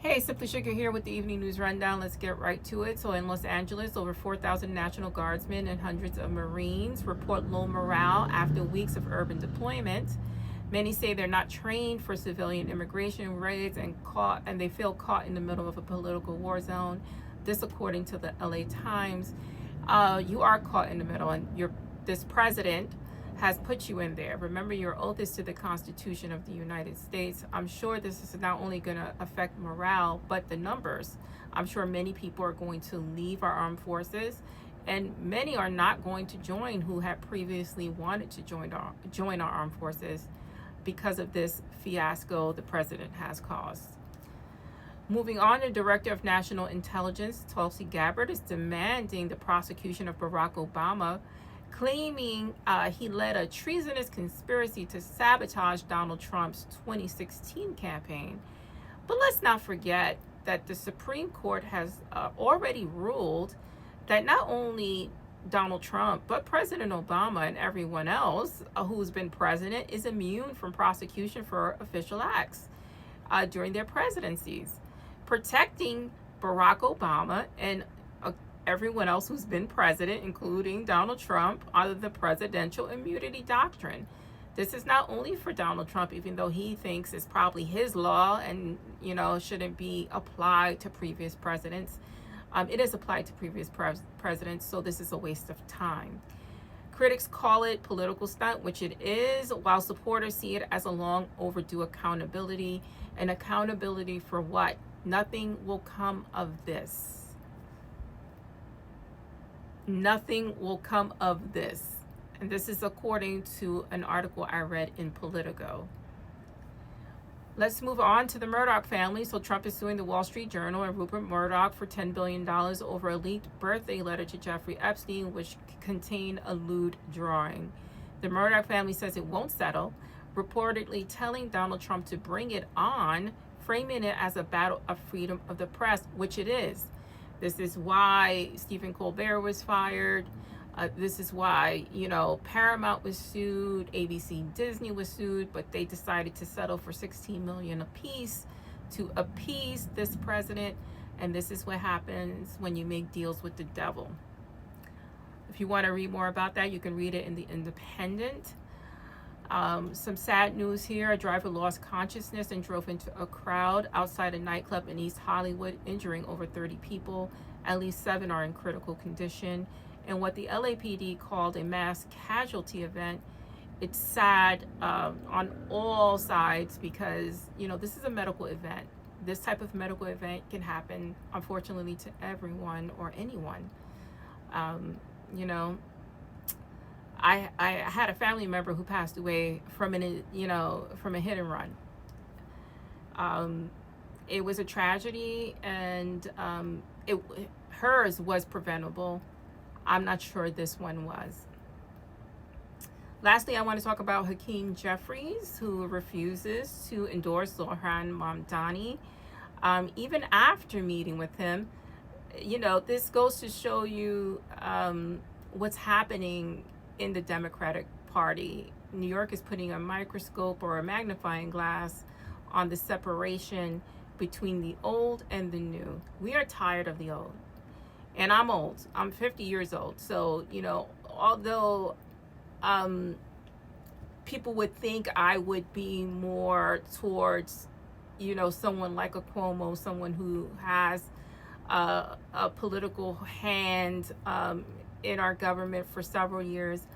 Hey, Simply Sugar here with the evening news rundown. Let's get right to it. So, in Los Angeles, over 4,000 National Guardsmen and hundreds of Marines report low morale after weeks of urban deployment. Many say they're not trained for civilian immigration raids and they feel caught in the middle of a political war zone. This, according to the LA Times. You are caught in the middle, and this president has put you in there. Remember, your oath is to the Constitution of the United States. I'm sure this is not only going to affect morale, but the numbers. I'm sure many people are going to leave our armed forces, and many are not going to join who had previously wanted to join our armed forces because of this fiasco the president has caused. Moving on, the Director of National Intelligence, Tulsi Gabbard, is demanding the prosecution of Barack Obama, claiming he led a treasonous conspiracy to sabotage Donald Trump's 2016 campaign. But let's not forget that the Supreme Court has already ruled that not only Donald Trump, but President Obama and everyone else who's been president is immune from prosecution for official acts during their presidencies. Protecting Barack Obama and everyone else who's been president, including Donald Trump, under the presidential immunity doctrine. This is not only for Donald Trump, even though he thinks it's probably his law and, shouldn't be applied to previous presidents. It is applied to previous presidents, so this is a waste of time. Critics call it political stunt, which it is, while supporters see it as a long overdue accountability. And accountability for what? Nothing will come of this. Nothing will come of this. And this is according to an article I read in Politico. Let's move on to the Murdoch family. So Trump is suing the Wall Street Journal and Rupert Murdoch for $10 billion over a leaked birthday letter to Jeffrey Epstein, which contained a lewd drawing. The Murdoch family says it won't settle, reportedly telling Donald Trump to bring it on, framing it as a battle of freedom of the press, which it is. This is why Stephen Colbert was fired. This is why, Paramount was sued, ABC, Disney was sued, but they decided to settle for $16 million apiece to appease this president. And this is what happens when you make deals with the devil. If you want to read more about that, you can read it in The Independent. Some sad news here. A driver lost consciousness and drove into a crowd outside a nightclub in East Hollywood, injuring over 30 people. At least 7 are in critical condition. And what the LAPD called a mass casualty event. It's sad on all sides because, this is a medical event. This type of medical event can happen, unfortunately, to everyone or anyone. I had a family member who passed away from a hit and run. It was a tragedy, and hers was preventable. I'm not sure this one was. Lastly, I want to talk about Hakeem Jeffries, who refuses to endorse Zohran Mamdani. Even after meeting with him, this goes to show you what's happening in the Democratic Party. New York is putting a microscope or a magnifying glass on the separation between the old and the new. We are tired of the old. And I'm old. I'm 50 years old. So, although people would think I would be more towards, someone like a Cuomo, someone who has a political hand in our government for several years,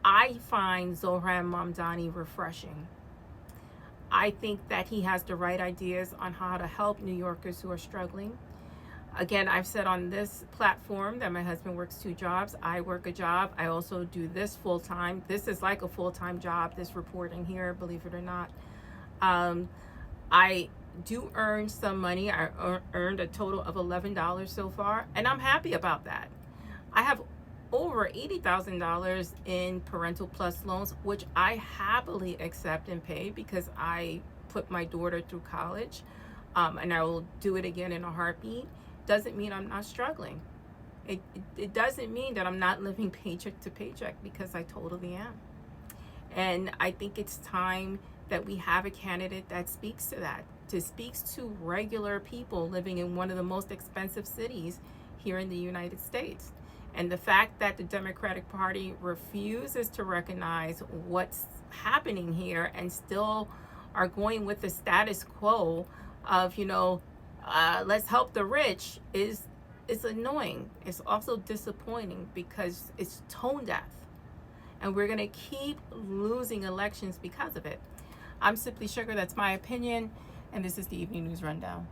I find Zohran Mamdani refreshing. I think that he has the right ideas on how to help New Yorkers who are struggling. Again, I've said on this platform that my husband works 2 jobs. I work a job. I also do this full time. This is like a full-time job, this reporting here, believe it or not. I do earn some money. I earned a total of $11 so far, and I'm happy about that. I have over $80,000 in Parental Plus loans, which I happily accept and pay because I put my daughter through college, and I will do it again in a heartbeat. Doesn't mean I'm not struggling. It doesn't mean that I'm not living paycheck to paycheck, because I totally am. And I think it's time that we have a candidate that speaks to that, It speaks to regular people living in one of the most expensive cities here in the United States. And the fact that the Democratic Party refuses to recognize what's happening here and still are going with the status quo of, let's help the rich is annoying. It's also disappointing because it's tone deaf. And we're going to keep losing elections because of it. I'm Simply Sugar. That's my opinion. And this is the Evening News Rundown.